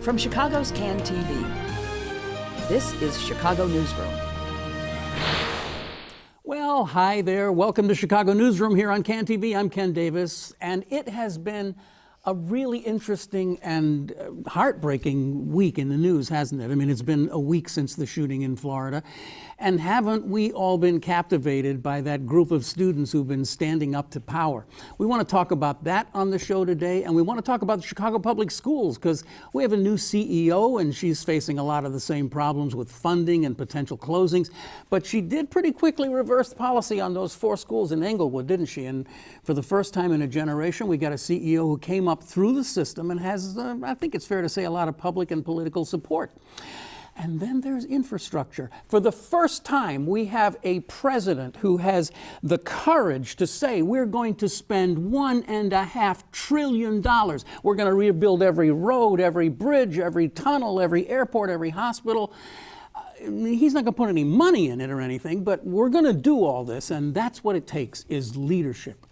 From Chicago's CAN TV, this is Chicago Newsroom. Well, hi there. Welcome to Chicago Newsroom here on CAN TV. I'm Ken Davis, and it has been a really interesting and heartbreaking week in the news, hasn't it? I mean, it's been a week since the shooting in Florida, and haven't we all been captivated by that group of students who've been standing up to power? We want to talk about that on the show today, and we want to talk about the Chicago Public Schools, because we have a new CEO, and she's facing a lot of the same problems with funding and potential closings, but she did pretty quickly reverse policy on those 4 schools in Englewood, didn't she? And for the first time in a generation, we got a CEO who came up through the system and has, I think it's fair to say, a lot of public and political support. And then there's infrastructure. For the first time, we have a president who has the courage to say, we're going to spend $1.5 trillion. We're going to rebuild every road, every bridge, every tunnel, every airport, every hospital. He's not going to put any money in it or anything, but we're going to do all this, and that's what it takes, is leadership.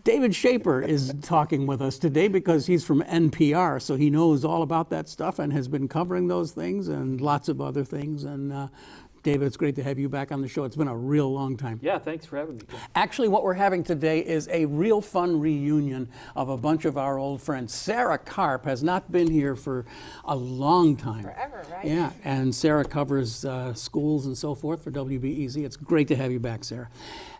David Schaper is talking with us today because he's from NPR, so he knows all about that stuff and has been covering those things and lots of other things. And David, it's great to have you back on the show. It's been a real long time. Yeah, thanks for having me. Actually, what we're having today is a real fun reunion of a bunch of our old friends. Sarah Karp has not been here for a long time. Forever, right? Yeah, and Sarah covers schools and so forth for WBEZ. It's great to have you back, Sarah.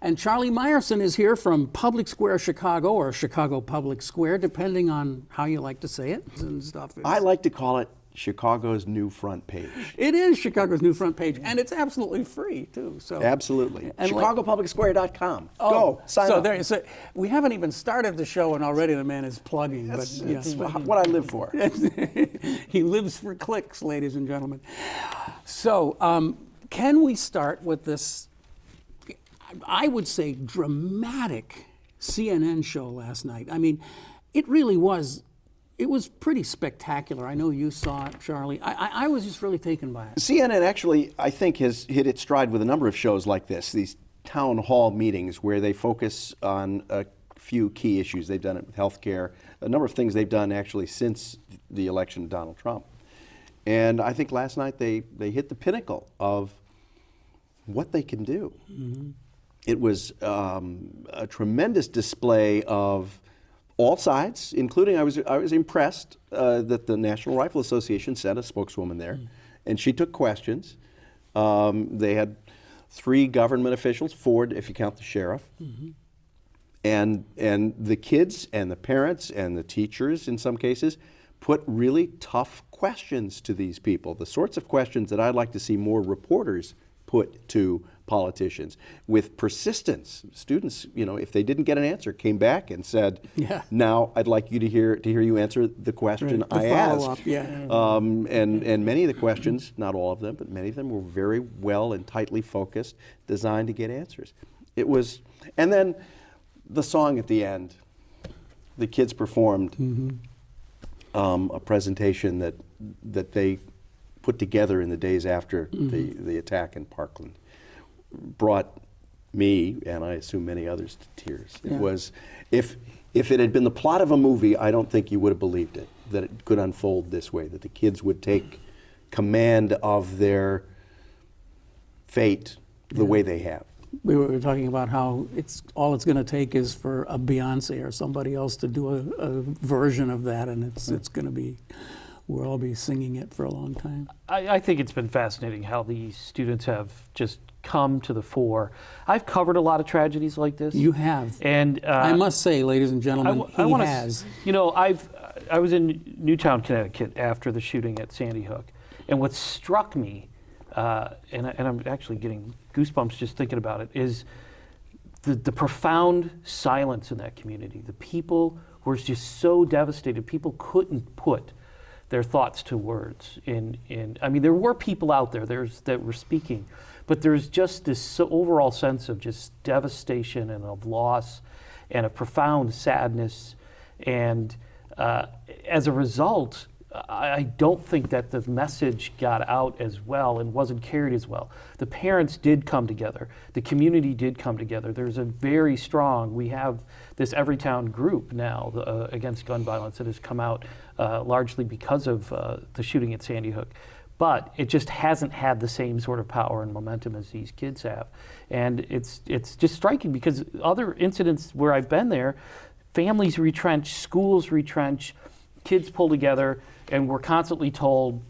And Charlie Meyerson is here from Public Square Chicago, or Chicago Public Square, depending on how you like to say it and stuff. I like to call it Chicago's new front page. It is Chicago's new front page, and it's absolutely free too. So absolutely. And ChicagoPublicSquare.com. Oh, Go sign up. There, so we haven't even started the show, and already the man is plugging. That's but what I live for. He lives for clicks, ladies and gentlemen. So, can we start with this? I would say dramatic CNN show last night. I mean, it really was. It was pretty spectacular. I know you saw it, Charlie. I was just really taken by it. CNN actually, I think, has hit its stride with a number of shows like this, these town hall meetings where they focus on a few key issues. They've done it with healthcare, a number of things they've done actually since the election of Donald Trump. And I think last night they hit the pinnacle of what they can do. Mm-hmm. It was a tremendous display of all sides, including I was impressed that the National Rifle Association sent a spokeswoman there, and she took questions. They had 3 government officials, 4 if you count the sheriff, and the kids and the parents and the teachers in some cases put really tough questions to these people, the sorts of questions that I'd like to see more reporters put to politicians with persistence. Students, you know, if they didn't get an answer, came back and said, now I'd like you to hear you answer the question I asked. And many of the questions, not all of them, but many of them were very well and tightly focused, designed to get answers. It was, and then the song at the end, the kids performed a presentation that they put together in the days after the attack in Parkland, brought me, and I assume many others, to tears. It was, if it had been the plot of a movie, I don't think you would have believed it, that it could unfold this way, that the kids would take command of their fate the way they have. We were talking about how all it's going to take is for a Beyonce or somebody else to do a version of that, and it's going to be, we'll all be singing it for a long time. I think it's been fascinating how these students have just come to the fore. I've covered a lot of tragedies like this. You have. And I must say, ladies and gentlemen, he has. You know, I was in Newtown, Connecticut after the shooting at Sandy Hook, and what struck me, and I'm actually getting goosebumps just thinking about it, is the profound silence in that community. The people were just so devastated. People couldn't put their thoughts to words. I mean, there were people out there that were speaking, but there's just this overall sense of just devastation and of loss and a profound sadness. And as a result, I don't think that the message got out as well and wasn't carried as well. The parents did come together. The community did come together. There's a very strong, we have this Everytown group now against gun violence that has come out largely because of the shooting at Sandy Hook. But it just hasn't had the same sort of power and momentum as these kids have. And it's just striking because other incidents where I've been there, families retrench, schools retrench, kids pull together, and we're constantly told,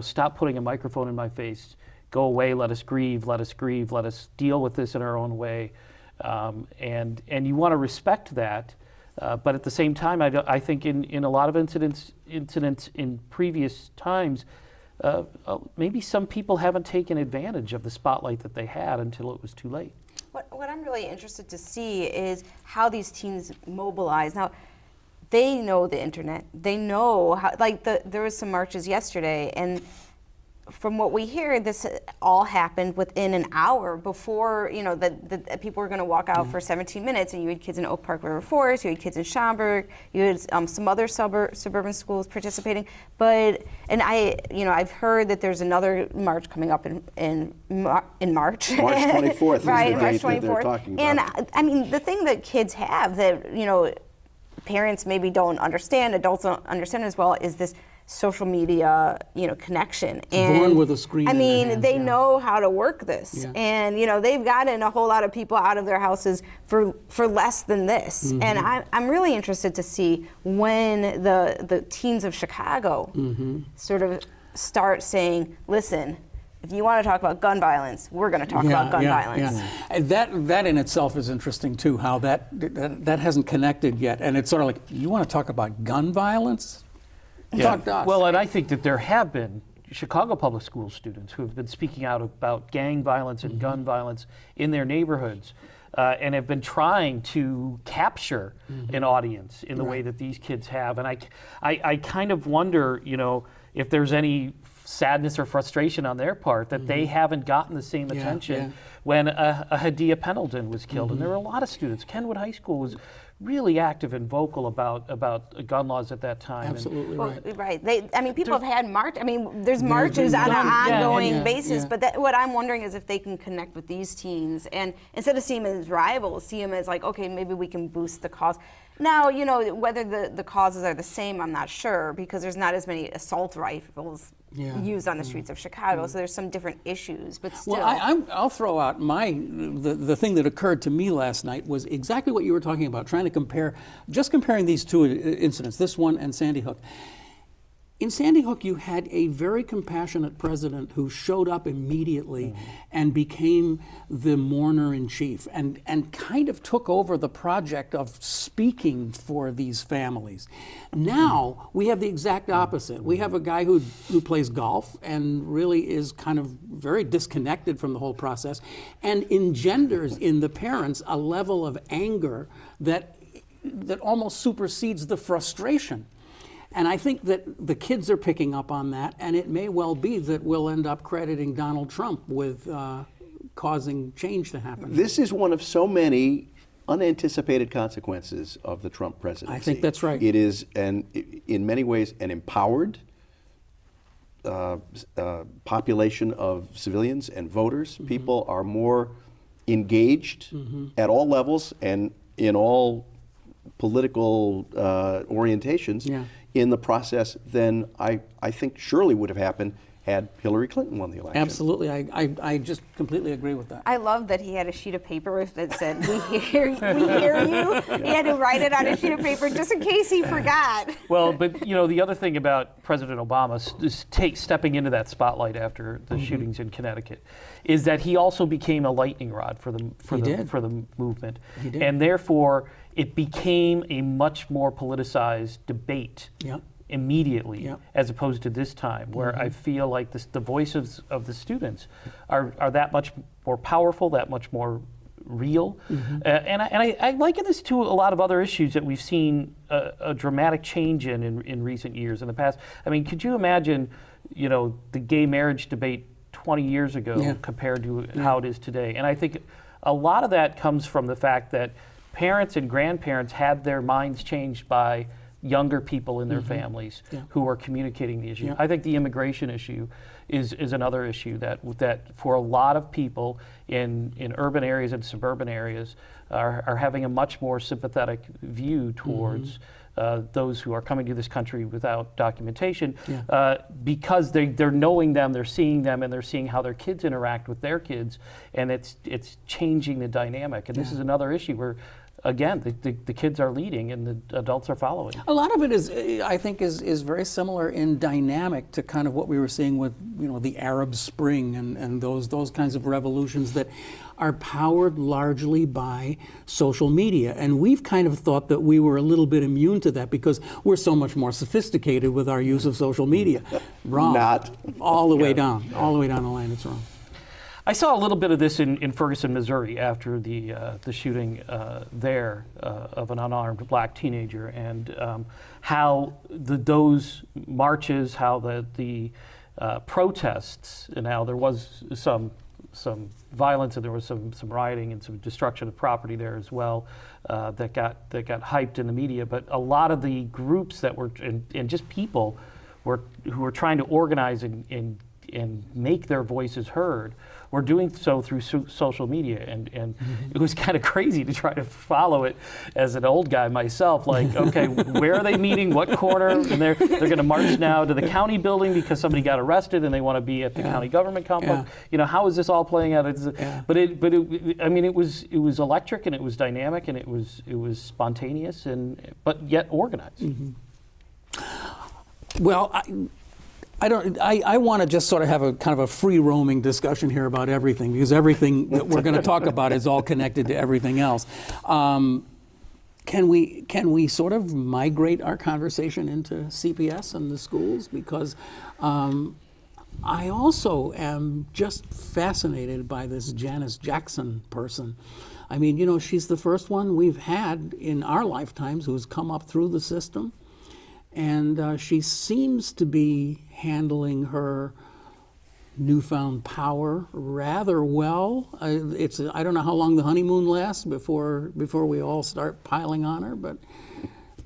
stop putting a microphone in my face, go away, let us grieve, let us deal with this in our own way. And you want to respect that, but at the same time, I think in a lot of incidents in previous times, maybe some people haven't taken advantage of the spotlight that they had until it was too late. What I'm really interested to see is how these teens mobilize. Now, they know the internet. They know how, there was some marches yesterday, and from what we hear, this all happened within an hour before, the people were going to walk out for 17 minutes, and you had kids in Oak Park River Forest, you had kids in Schaper, you had some other suburban schools participating. I've heard that there's another march coming up in March. March 24th right, is the date that they're talking about. And I mean, the thing that kids have that, parents maybe don't understand, adults don't understand as well, is this social media, connection. And born with a screen in their hands, they know how to work this. Yeah. And, they've gotten a whole lot of people out of their houses for less than this. Mm-hmm. And I'm really interested to see when the teens of Chicago sort of start saying, listen, if you want to talk about gun violence, we're going to talk about gun violence. Yeah. And that in itself is interesting too, how that hasn't connected yet. And it's sort of like, you want to talk about gun violence? Talk to us. Well, and I think that there have been Chicago public school students who have been speaking out about gang violence and gun violence in their neighborhoods and have been trying to capture an audience in the way that these kids have. And I kind of wonder, if there's any sadness or frustration on their part that they haven't gotten the same attention when a Hadia Pendleton was killed. And there were a lot of students. Kenwood High School was really active and vocal about gun laws at that time. Absolutely right. Right. People have had there's marches on an ongoing basis, but what I'm wondering is if they can connect with these teens and instead of seeing them as rivals, see them as like, okay, maybe we can boost the cause. Now, whether the causes are the same, I'm not sure, because there's not as many assault rifles used on the streets of Chicago, so there's some different issues, but still. Well, I'll throw out the thing that occurred to me last night was exactly what you were talking about, trying to comparing these two incidents, this one and Sandy Hook. In Sandy Hook, you had a very compassionate president who showed up immediately and became the mourner in chief and kind of took over the project of speaking for these families. Now, we have the exact opposite. We have a guy who plays golf and really is kind of very disconnected from the whole process and engenders in the parents a level of anger that almost supersedes the frustration. And I think that the kids are picking up on that, and it may well be that we'll end up crediting Donald Trump with causing change to happen. This is one of so many unanticipated consequences of the Trump presidency. I think that's right. It is, in many ways, an empowered population of civilians and voters. People are more engaged at all levels and in all political orientations in the process than I think surely would have happened had Hillary Clinton won the election. Absolutely. I just completely agree with that. I love that he had a sheet of paper that said, we hear you. He had to write it on a sheet of paper just in case he forgot. Well, but the other thing about President Obama stepping into that spotlight after the shootings in Connecticut is that he also became a lightning rod for the movement. He did. And therefore it became a much more politicized debate immediately, as opposed to this time, where I feel like the voices of the students are that much more powerful, that much more real. And I liken this to a lot of other issues that we've seen a dramatic change in recent years in the past. I mean, could you imagine, the gay marriage debate 20 years ago compared to how it is today? And I think a lot of that comes from the fact that parents and grandparents had their minds changed by younger people in their families who are communicating the issue. Yeah. I think the immigration issue is another issue that for a lot of people in urban areas and suburban areas are having a much more sympathetic view towards those who are coming to this country without documentation, because they're knowing them, they're seeing them, and they're seeing how their kids interact with their kids, and it's changing the dynamic. And this is another issue where, again, the kids are leading and the adults are following. A lot of it is, I think, is very similar in dynamic to kind of what we were seeing with, the Arab Spring and those kinds of revolutions that are powered largely by social media. And we've kind of thought that we were a little bit immune to that because we're so much more sophisticated with our use of social media. Wrong. Not. All the way down. All the way down the line, it's wrong. I saw a little bit of this in Ferguson, Missouri, after the shooting there of an unarmed black teenager, and how those marches, how the protests, and how there was some violence and there was some rioting and some destruction of property there as well, that got hyped in the media. But a lot of the groups that were and just people who were trying to organize and make their voices heard were doing so through social media, and it was kind of crazy to try to follow it as an old guy myself. Like, okay, where are they meeting? What corner? And they're going to march now to the county building because somebody got arrested and they want to be at the county government complex. How is this all playing out? But it was electric, and it was dynamic, and it was spontaneous, but yet organized. Well, I want to just sort of have a kind of a free roaming discussion here about everything, because everything that we're going to talk about is all connected to everything else. Can we sort of migrate our conversation into CPS and the schools? Because I also am just fascinated by this Janice Jackson person. I mean, she's the first one we've had in our lifetimes who's come up through the system. And she seems to be handling her newfound power rather well. I don't know how long the honeymoon lasts before we all start piling on her. But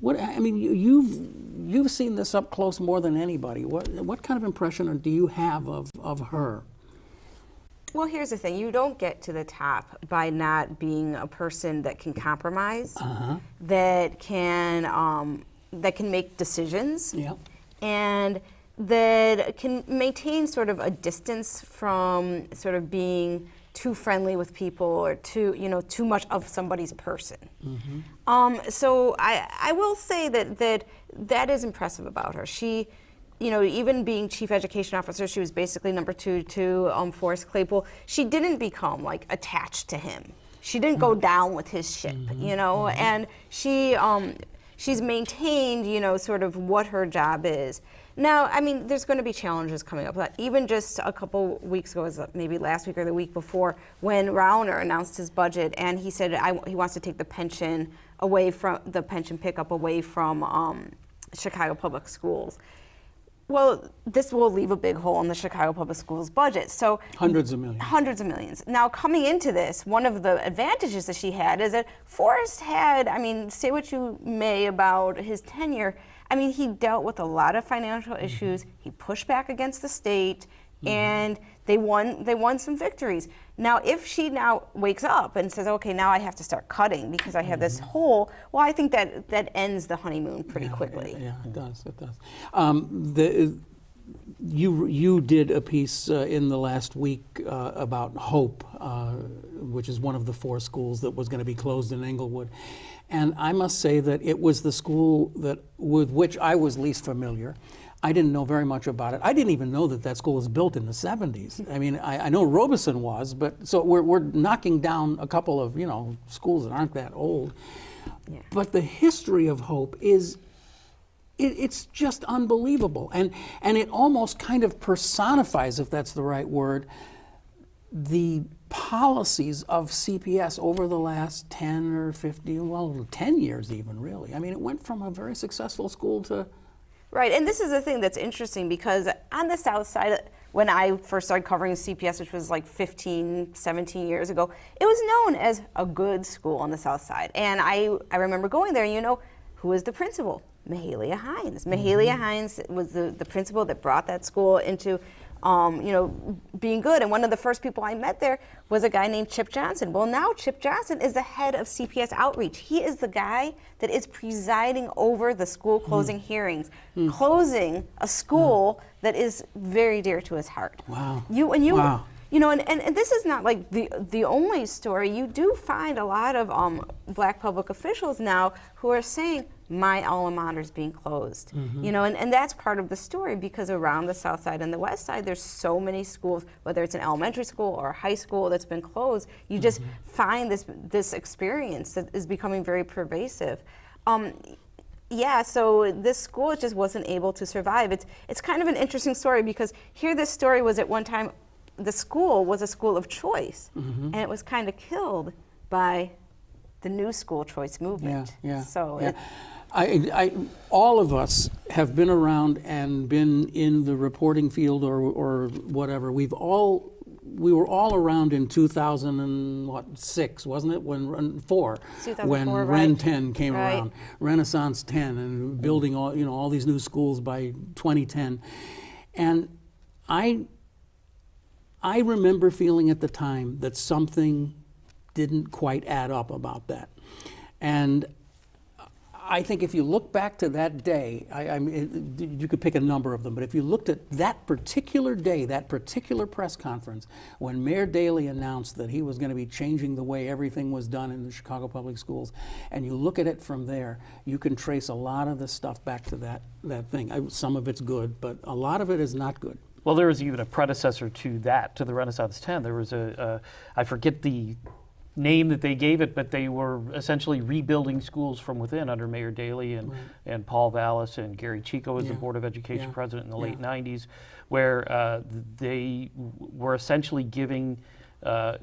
you've seen this up close more than anybody. What kind of impression do you have of her? Well, here's the thing. You don't get to the top by not being a person that can compromise, that can make decisions, and that can maintain sort of a distance from sort of being too friendly with people or too much of somebody's person. So I will say that is impressive about her. She, even being chief education officer, she was basically number 2 to Forrest Claypool. She didn't become like attached to him. She didn't go down with his ship, and she's maintained, sort of what her job is. Now, I mean, there's going to be challenges coming up. Even just a couple weeks ago, maybe last week or the week before, when Rauner announced his budget, and he said he wants to take the pension pickup away from Chicago Public Schools. Well, this will leave a big hole in the Chicago Public Schools budget. So hundreds of millions. Hundreds of millions. Now, coming into this, one of the advantages that she had is that Forrest had, say what you may about his tenure, he dealt with a lot of financial issues. He pushed back against the state, and they won some victories. Now, if she now wakes up and says, okay, now I have to start cutting because I have this hole, well, I think that ends the honeymoon pretty quickly. Yeah, it does. It does. You did a piece in the last week about Hope, which is one of the 4 schools that was going to be closed in Englewood. And I must say that it was the school with which I was least familiar. I didn't know very much about it. I didn't even know that school was built in the 70s. I know Robeson was, but so we're knocking down a couple of schools that aren't that old. Yeah. But the history of Hope is it's just unbelievable, and it almost kind of personifies, if that's the right word, the policies of CPS over the last 10 or 10 years even, really. It went from a very successful school to... Right, and this is the thing that's interesting, because on the South Side, when I first started covering CPS, which was like 15, 17 years ago, it was known as a good school on the South Side. And I remember going there, who was the principal? Mahalia Hines. Mahalia Hines was the principal that brought that school into being good. And one of the first people I met there was a guy named Chip Johnson. Well, now Chip Johnson is the head of CPS Outreach. He is the guy that is presiding over the school closing hearings, closing a school that is very dear to his heart. Wow. Wow. And this is not like the only story. You do find a lot of black public officials now who are saying, my alma mater is being closed. And that's part of the story, because around the South Side and the West Side, there's so many schools, whether it's an elementary school or a high school that's been closed. You just find this experience that is becoming very pervasive. So this school just wasn't able to survive. It's kind of an interesting story, because here this story was at one time, the school was a school of choice, and it was kind of killed by the new school choice movement. All of us have been around and been in the reporting field or whatever. We were all around in 2006, wasn't it? When 2004, when right. Ren 10 came Right. around, Renaissance 10, and building all these new schools by 2010, and I remember feeling at the time that something didn't quite add up about that. And I think if you look back to that day, I mean, you could pick a number of them, but if you looked at that particular day, that particular press conference, when Mayor Daley announced that he was going to be changing the way everything was done in the Chicago Public Schools, and you look at it from there, you can trace a lot of the stuff back to that thing. Some of it's good, but a lot of it is not good. Well, there was even a predecessor to that, to the Renaissance 10. There was I forget the name that they gave it, but they were essentially rebuilding schools from within under Mayor Daley and Paul Vallis and Gary Chico was the Board of Education president in the late 90s, where they were essentially giving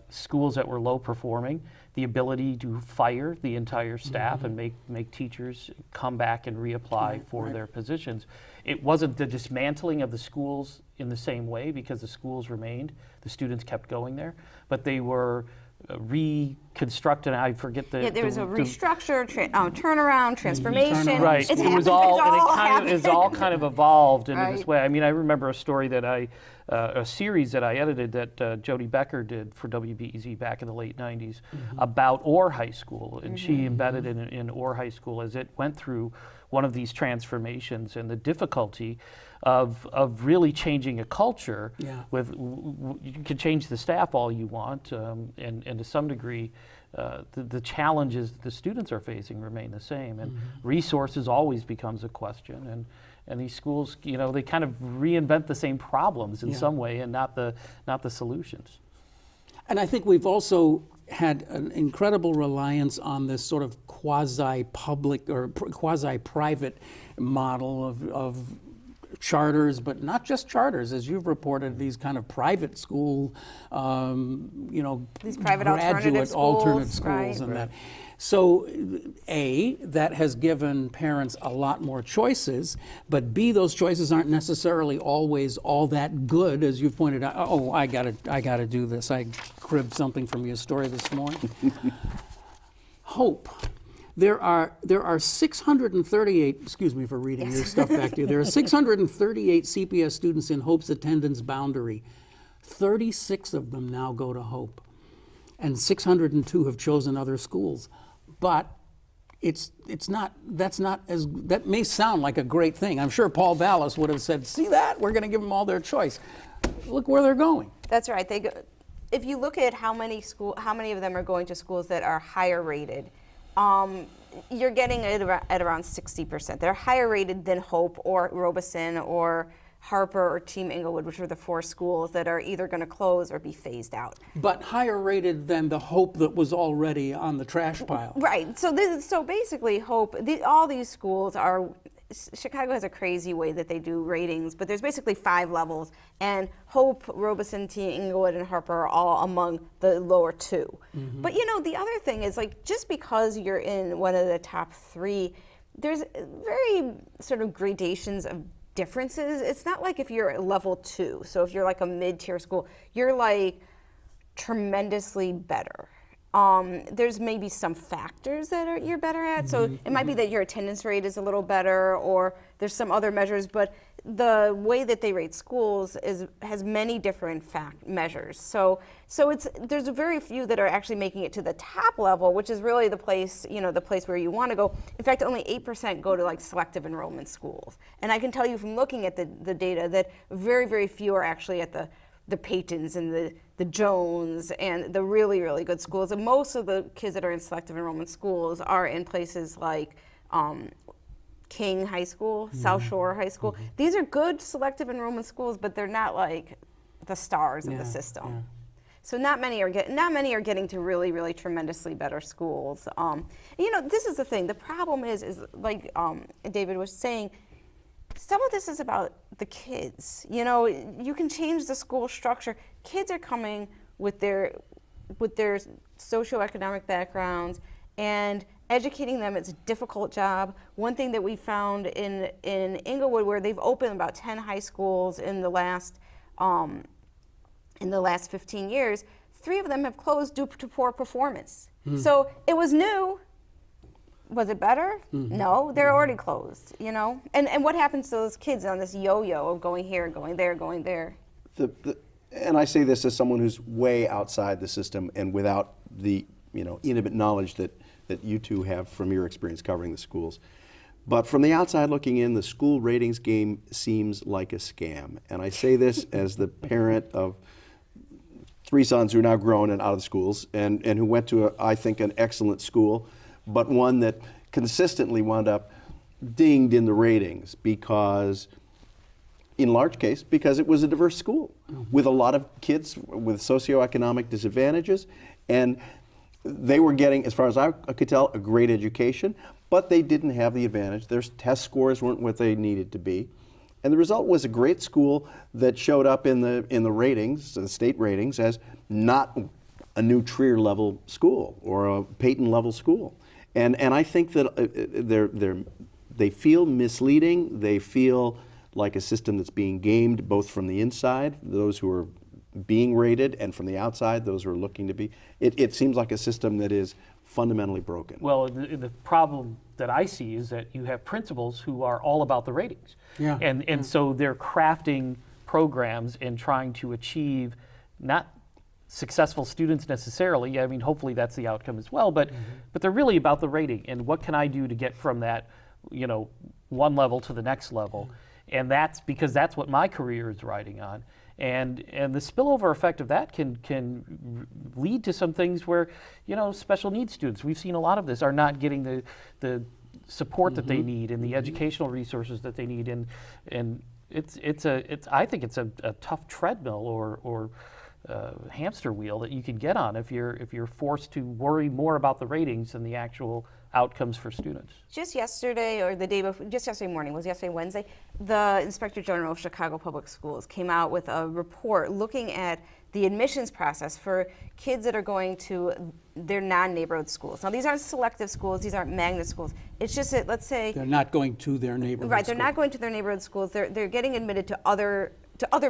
schools that were low performing the ability to fire the entire staff and make teachers come back and reapply for their positions. It wasn't the dismantling of the schools in the same way, because the schools remained, the students kept going there, but they were reconstructed. I forget the there was a restructure, turnaround, transformation. Right. It's It was all kind of evolved into this way. I mean, I remember a story that a series that I edited that Jody Becker did for WBEZ back in the late 90s about Orr High School, and she embedded in Orr High School as it went through one of these transformations and the difficulty of really changing a culture. With you can change the staff all you want, and to some degree, the challenges the students are facing remain the same, and resources always becomes a question. And these schools, they kind of reinvent the same problems in some way, and not the solutions. And I think we've also had an incredible reliance on this sort of quasi-public or quasi-private model of charters, but not just charters, as you've reported, these kind of private school, these private graduate alternate schools right. and that. So, A, that has given parents a lot more choices, but B, those choices aren't necessarily always all that good, as you've pointed out. Oh, I gotta do this. I cribbed something from your story this morning. Hope. There are 638, excuse me for reading your stuff back to you. There are 638 CPS students in Hope's attendance boundary. 36 of them now go to Hope, and 602 have chosen other schools. But that may sound like a great thing. I'm sure Paul Vallis would have said, see that? We're going to give them all their choice. Look where they're going. That's right. If you look at how many of them are going to schools that are higher rated, you're getting it at around 60%. They're higher rated than Hope or Robeson or Harper or Team Inglewood, which are the 4 schools that are either going to close or be phased out. But higher rated than the Hope that was already on the trash pile. Right. So basically, Hope. All these schools are. Chicago has a crazy way that they do ratings, but there's basically 5 levels, and Hope, Robeson, Team Inglewood, and Harper are all among the lower 2. But the other thing is, like, just because you're in one of the top 3, there's very sort of gradations of differences. It's not like if you're level 2, so if you're like a mid-tier school, you're like tremendously better. There's maybe some factors that you're better at. So it might be that your attendance rate is a little better, or there's some other measures. But the way that they rate schools has many different measures. So there's very few that are actually making it to the top level, which is really the place where you want to go. In fact, only 8% go to like selective enrollment schools. And I can tell you from looking at the data that very, very few are actually at the Peytons and the Jones and the really, really good schools. And most of the kids that are in selective enrollment schools are in places like King High School, South Shore High School. These are good selective enrollment schools, but they're not like the stars of the system. Yeah. So not many are getting to really, really tremendously better schools. This is the thing. The problem is like David was saying, some of this is about the kids. You can change the school structure. Kids are coming with their socioeconomic backgrounds, and educating them is a difficult job. One thing that we found in Inglewood, where they've opened about 10 high schools in the last 15 years, 3 of them have closed due to poor performance. So it was new. Was it better? No, they're already closed, And what happens to those kids on this yo-yo of going here, going there, going there? And I say this as someone who's way outside the system and without the intimate knowledge that you two have from your experience covering the schools. But from the outside looking in, the school ratings game seems like a scam. And I say this as the parent of 3 sons who are now grown and out of the schools and who went to, I think, an excellent school, but one that consistently wound up dinged in the ratings because, in large case, because it was a diverse school with a lot of kids with socioeconomic disadvantages, and they were getting, as far as I could tell, a great education, but they didn't have the advantage. Their test scores weren't what they needed to be. And the result was a great school that showed up in the ratings, the state ratings, as not a New Trier level school or a Peyton level school. And I think that they feel misleading. They feel like a system that's being gamed, both from the inside, those who are being rated, and from the outside, those who are looking to be. It seems like a system that is fundamentally broken. Well, the problem that I see is that you have principals who are all about the ratings. Yeah. And so they're crafting programs and trying to achieve not successful students necessarily. I mean, hopefully that's the outcome as well, but they're really about the rating and what can I do to get from that, one level to the next level. And that's because that's what my career is riding on. And the spillover effect of that can lead to some things where, special needs students, we've seen a lot of this, are not getting the support that they need and the educational resources that they need. And I think it's a tough treadmill or hamster wheel that you can get on if you're forced to worry more about the ratings than the actual outcomes for students. Just yesterday, or the day before, just yesterday morning, was yesterday Wednesday, the Inspector General of Chicago Public Schools came out with a report looking at the admissions process for kids that are going to their non-neighborhood schools. Now, these aren't selective schools, these aren't magnet schools. It's just that, let's say... They're not going to their neighborhood Right, school. they're not going to their neighborhood schools. They're getting admitted to other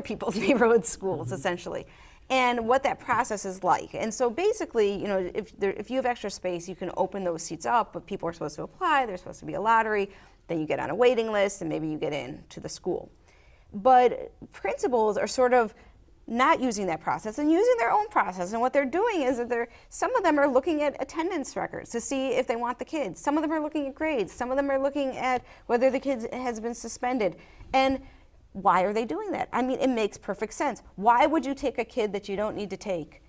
people's neighborhood schools, essentially. And what that process is like. And so basically, if you have extra space, you can open those seats up, but people are supposed to apply, there's supposed to be a lottery, then you get on a waiting list, and maybe you get in to the school. But principals are sort of not using that process and using their own process. And what they're doing is that some of them are looking at attendance records to see if they want the kids. Some of them are looking at grades. Some of them are looking at whether the kid has been suspended. And why are they doing that? I mean, it makes perfect sense. Why would you take a kid that you don't need to take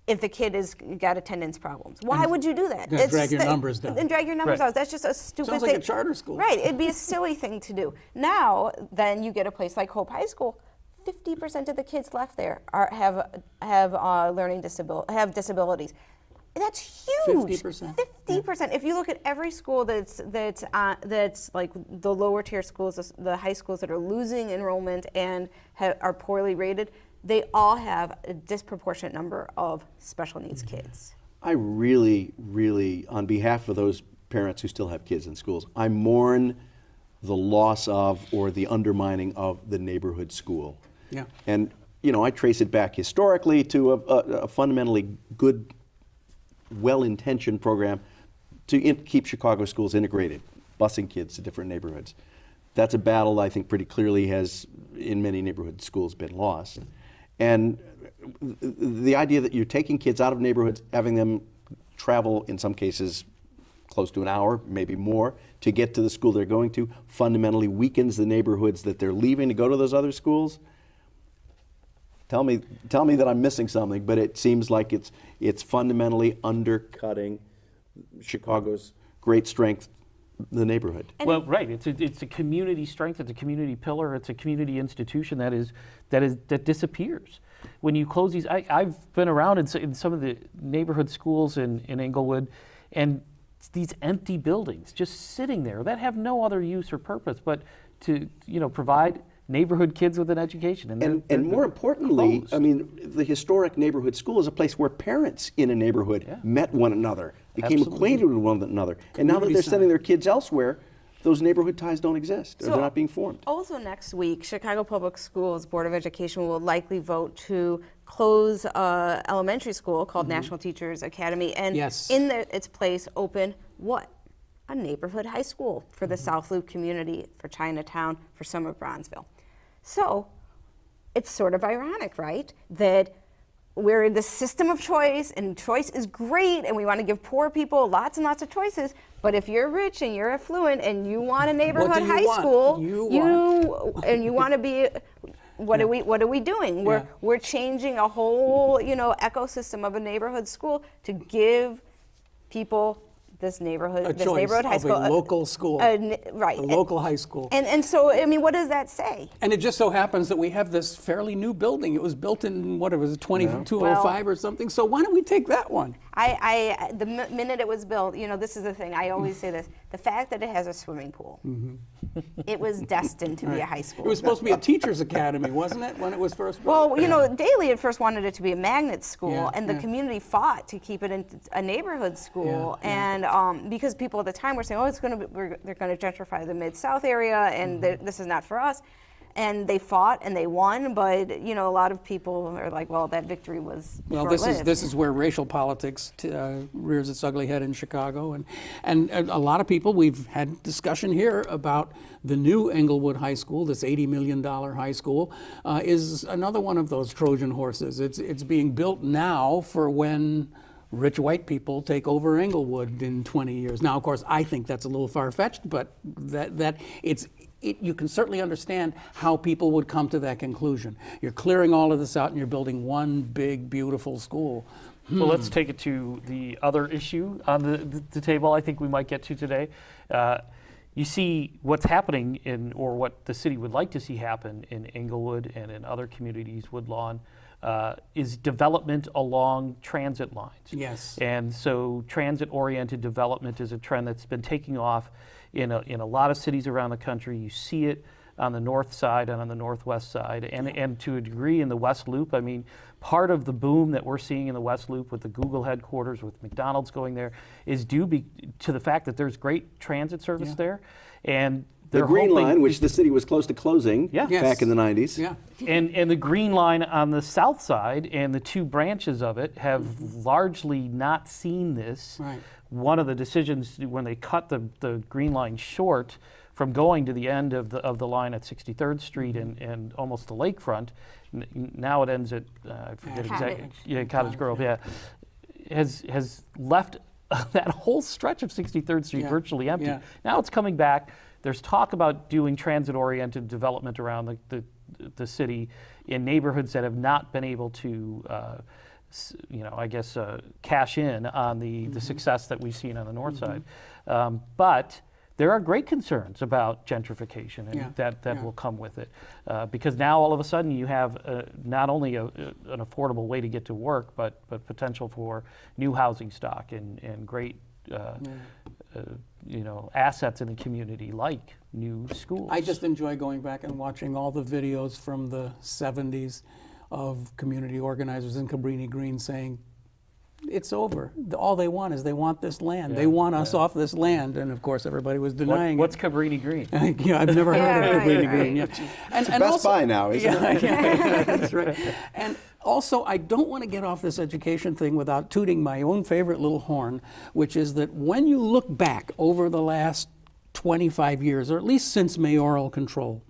if the kid has got attendance problems? Why would you do that? Then drag your numbers down. And drag your numbers down. That's just a stupid Sounds thing. like a charter school. Right. It'd be a silly thing to do. Now, then you get a place like Hope High School. 50% of the kids left there have disabilities. That's huge. 50%. 50%. If you look at every school that's like the lower tier schools, the high schools that are losing enrollment and are poorly rated, they all have a disproportionate number of special needs kids. I really, really, on behalf of those parents who still have kids in schools, I mourn the loss of or the undermining of the neighborhood school. Yeah. And, I trace it back historically to a fundamentally good well-intentioned program to keep Chicago schools integrated, busing kids to different neighborhoods. That's a battle I think pretty clearly has, in many neighborhood schools, been lost. And the idea that you're taking kids out of neighborhoods, having them travel, in some cases, close to an hour, maybe more, to get to the school they're going to, fundamentally weakens the neighborhoods that they're leaving to go to those other schools. Tell me that I'm missing something, but it seems like it's fundamentally undercutting Chicago's great strength, the neighborhood. Well, right. It's a community strength. It's a community pillar. It's a community institution that disappears when you close these. I've been around in some of the neighborhood schools in Englewood, and it's these empty buildings just sitting there that have no other use or purpose but to provide neighborhood kids with an education. And more importantly, closed. I mean, the historic neighborhood school is a place where parents in a neighborhood met one another, became acquainted with one another. And now that they're sending their kids elsewhere, those neighborhood ties don't exist, or they're not being formed. Also next week, Chicago Public Schools Board of Education will likely vote to close an elementary school called National Teachers Academy, and in its place open what? A neighborhood high school for the South Loop community, for Chinatown, for some of Bronzeville. So it's sort of ironic, right? That we're in this system of choice, and choice is great, and we want to give poor people lots and lots of choices. But if you're rich and you're affluent and you want a neighborhood high school, you want to be, what are we doing? We're changing a whole ecosystem of a neighborhood school to give people this neighborhood high school, a local school, right? A local high school. And so, I mean, what does that say? And it just so happens that we have this fairly new building. It was built in 2205 or something. So why don't we take that one? The minute it was built, this is the thing. I always say this: the fact that it has a swimming pool, it was destined to be a high school. It was supposed to be a teacher's academy, wasn't it, when it was first built? Well, Daley at first wanted it to be a magnet school, and the yeah. community fought to keep it in a neighborhood school, and because people at the time were saying, "Oh, they're going to gentrify the Mid-South area, and this is not for us." And they fought and they won, but a lot of people are like, "Well, that victory was short-lived." This is where racial politics rears its ugly head in Chicago, and a lot of people, we've had discussion here about the new Englewood High School, this $80 million high school, is another one of those Trojan horses. It's being built now for when rich white people take over Englewood in 20 years. Now, of course, I think that's a little far-fetched, but you can certainly understand how people would come to that conclusion. You're clearing all of this out and you're building one big, beautiful school. Well, let's take it to the other issue on the table I think we might get to today. You see what's happening or what the city would like to see happen in Englewood and in other communities, Woodlawn, is development along transit lines. Yes. And so transit-oriented development is a trend that's been taking off in a lot of cities around the country. You see it on the north side and on the northwest side, and to a degree in the West Loop. I mean, part of the boom that we're seeing in the West Loop with the Google headquarters, with McDonald's going there, is due to the fact that there's great transit service there, and the Green Line, which the city was close to closing back in the 90s. Yeah. And the Green Line on the south side and the two branches of it have largely not seen this. Right. One of the decisions when they cut the Green Line short from going to the end of the line at 63rd Street and almost the lakefront, now it ends at I forget exactly. Cottage Grove. Has left that whole stretch of 63rd Street virtually empty. Yeah. Now it's coming back. There's talk about doing transit-oriented development around the city in neighborhoods that have not been able to, cash in on the success that we've seen on the north side. But there are great concerns about gentrification and that will come with it. Because now all of a sudden you have not only an affordable way to get to work, but potential for new housing stock and great assets in the community like new schools. I just enjoy going back and watching all the videos from the 70s of community organizers in Cabrini Green saying, it's over. All they want is they want this land. They want us off this land, and of course everybody was denying What's Cabrini Green? it. Yeah, I've never heard of right, Cabrini right. Green. Yeah. And Best also, Buy now, isn't it? yeah, that's right. And also, I don't want to get off this education thing without tooting my own favorite little horn, which is that when you look back over the last 25 years, or at least since mayoral control,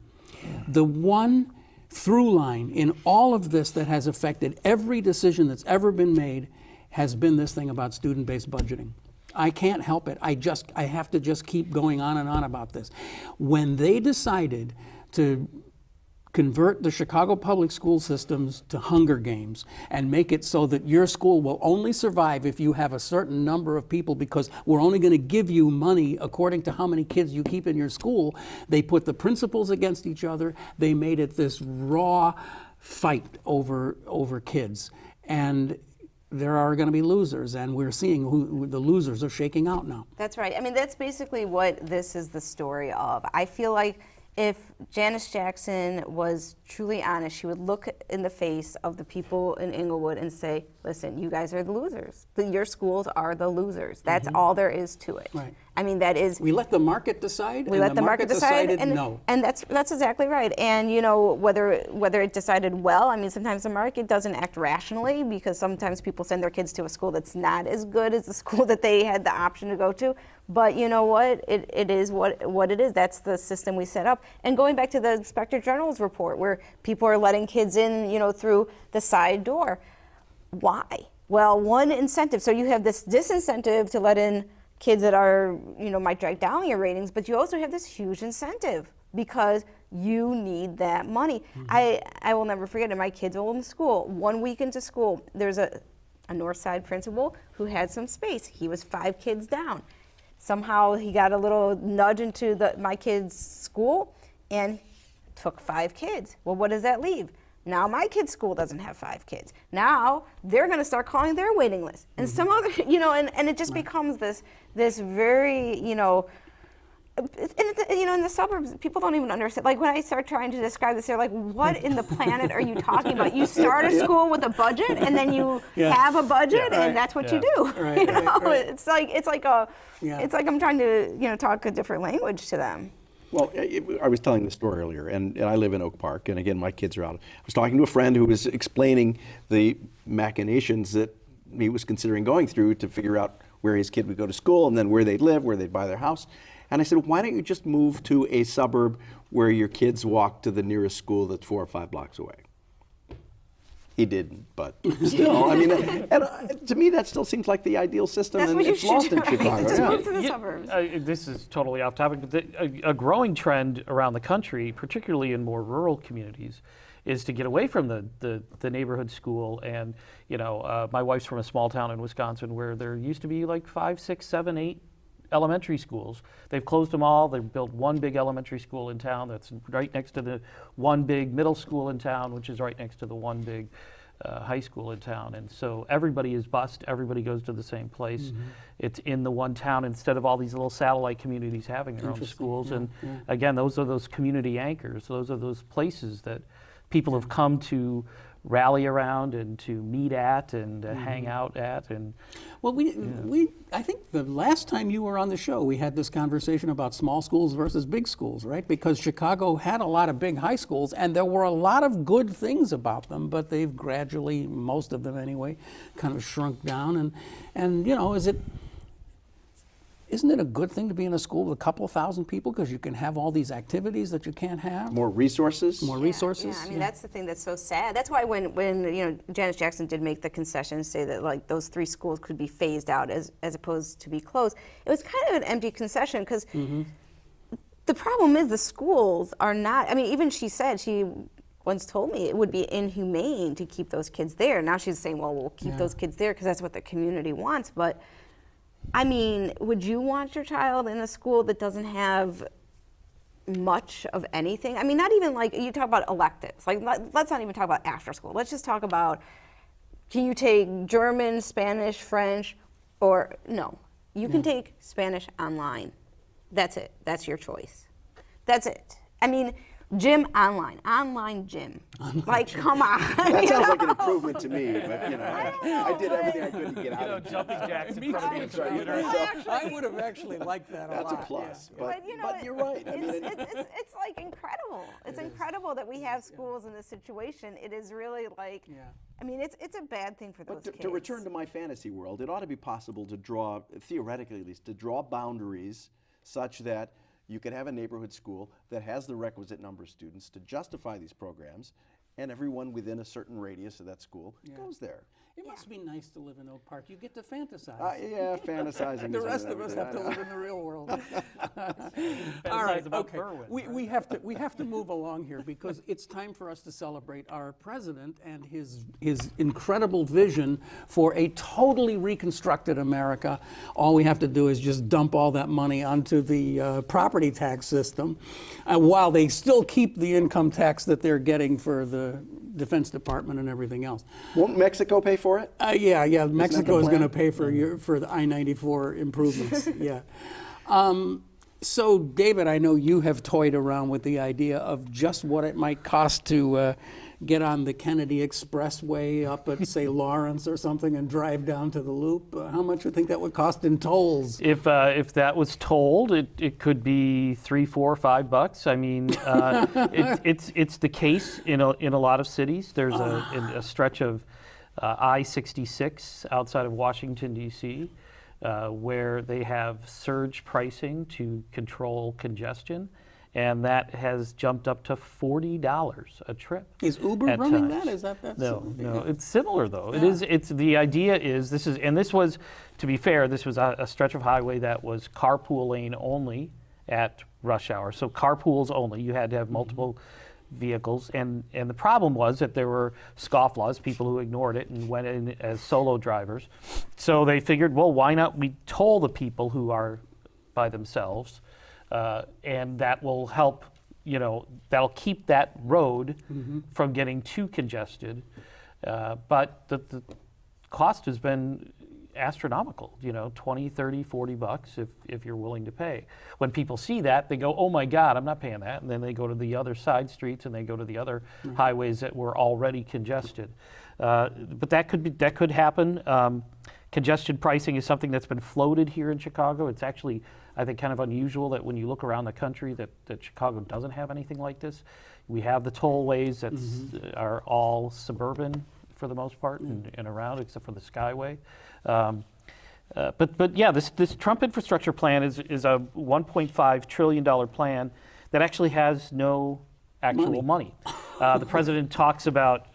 the one through line in all of this that has affected every decision that's ever been made has been this thing about student-based budgeting. I can't help it. I have to just keep going on and on about this. When they decided to convert the Chicago public school systems to Hunger Games and make it so that your school will only survive if you have a certain number of people, because we're only going to give you money according to how many kids you keep in your school, they put the principals against each other. They made it this raw fight over kids. And there are going to be losers, and we're seeing who the losers are shaking out now. That's right. I mean, that's basically what this is the story of. I feel like if Janice Jackson was truly honest, she would look in the face of the people in Inglewood and say, listen, you guys are the losers. Your schools are the losers. That's all there is to it. Right. I mean, that is... We let the market decide, We and let the market decide, decided no. and that's exactly right. And you know, whether it decided well, I mean, sometimes the market doesn't act rationally, because sometimes people send their kids to a school that's not as good as the school that they had the option to go to. But you know what? It is what it is. That's the system we set up. And going back to the Inspector General's report, where people are letting kids in, you know, through the side door. Why? Well, one incentive. So you have this disincentive to let in kids that are, you know, might drag down your ratings, but you also have this huge incentive because you need that money. I will never forget it. My kids were in school. 1 week into school, there's a North Side principal who had some space. He was 5 kids down. Somehow he got a little nudge into my kids' school and took 5 kids. Well, what does that leave? Now my kid's school doesn't have 5 kids. Now they're going to start calling their waiting list. And some other, you know, and it just becomes this very, you know, in the suburbs, people don't even understand. Like when I start trying to describe this, they're like, what in the planet are you talking about? You start a school with a budget and then you have a budget and that's what you do. Right, you know, right. it's like I'm trying to, you know, talk a different language to them. Well, I was telling the story earlier, and I live in Oak Park, and again, my kids are out. I was talking to a friend who was explaining the machinations that he was considering going through to figure out where his kid would go to school, and then where they'd live, where they'd buy their house. And I said, why don't you just move to a suburb where your kids walk to the nearest school that's 4 or 5 blocks away? He didn't, but still, I mean, to me, that still seems like the ideal system, That's and what you it's should lost do, in right? Chicago. Just Yeah. move to the suburbs. This is totally off topic, but a growing trend around the country, particularly in more rural communities, is to get away from the neighborhood school. And you know, my wife's from a small town in Wisconsin where there used to be like 5, 6, 7, 8 elementary schools. They've closed them all. They've built one big elementary school in town that's right next to the one big middle school in town, which is right next to the one big high school in town. And so everybody is bused. Everybody goes to the same place. It's in the one town instead of all these little satellite communities having their own schools. And again, those are those community anchors. Those are those places that people have come to rally around and to meet at and hang out at. And Well, I think the last time you were on the show, we had this conversation about small schools versus big schools, right? Because Chicago had a lot of big high schools, and there were a lot of good things about them, but they've gradually, most of them anyway, kind of shrunk down. And you know, isn't it a good thing to be in a school with a couple thousand people because you can have all these activities that you can't have? More resources. More resources. Yeah, I mean, that's the thing that's so sad. That's why when you know, Janice Jackson did make the concession, say that like those 3 schools could be phased out as opposed to be closed, it was kind of an empty concession because the problem is the schools are not, I mean, even she said, she once told me it would be inhumane to keep those kids there. Now she's saying, well, we'll keep those kids there because that's what the community wants. But I mean, would you want your child in a school that doesn't have much of anything? I mean, not even like, you talk about electives. Like, let's not even talk about after school. Let's just talk about, can you take German, Spanish, French, or no. You can take Spanish online. That's it. That's your choice. That's it. I mean, Online gym. Like, come on. That sounds like an improvement to me, but I did everything I could to get out of it. Jumping jacks in Me front of too. the computer. I would have actually liked that a That's a lot. plus. Yeah. But you're right. I mean, It's like incredible. It's incredible that we have schools in this situation. It is really like, I mean, it's a bad thing for those kids. to return to my fantasy world, it ought to be possible to draw, theoretically at least, to draw boundaries such that you could have a neighborhood school that has the requisite number of students to justify these programs, and everyone within a certain radius of that school goes there. It must be nice to live in Oak Park. You get to fantasize. Yeah, fantasizing. The is rest of us everything. have to live in the real world. All Fantasize right, about okay. Berwyn. We have to move along here because it's time for us to celebrate our president and his incredible vision for a totally reconstructed America. All we have to do is just dump all that money onto the property tax system, while they still keep the income tax that they're getting for the Defense Department and everything else. Won't Mexico pay for it? Yeah. Mexico is plan? going to pay for the I-94 improvements. Yeah. So, David, I know you have toyed around with the idea of just what it might cost to get on the Kennedy Expressway up at, say, Lawrence or something and drive down to the Loop. How much do you think that would cost in tolls? If that was tolled, it could be $3, $4, $5. I mean, it's the case in a lot of cities. There's a stretch of I-66 outside of Washington, D.C., where they have surge pricing to control congestion, and that has jumped up to $40 a trip. Is Uber at running times. that? Is that No, it's similar though. It's the idea is this was, to be fair, this was a stretch of highway that was carpool lane only at rush hour. So carpools only. You had to have multiple vehicles, and the problem was that there were scofflaws, people who ignored it and went in as solo drivers. So they figured, well, why not we toll the people who are by themselves, and that will help, that'll keep that road from getting too congested. But the cost has been astronomical, $20, $30, $40 if you're willing to pay. When people see that, they go, oh my God, I'm not paying that. And then they go to the other side streets and they go to the other highways that were already congested. But that could happen. Congestion pricing is something that's been floated here in Chicago. It's actually, I think, kind of unusual that when you look around the country that Chicago doesn't have anything like this. We have the tollways that are all suburban for the most part and around, except for the Skyway. But yeah, this Trump infrastructure plan is a $1.5 trillion plan that actually has no actual money. The president talks about,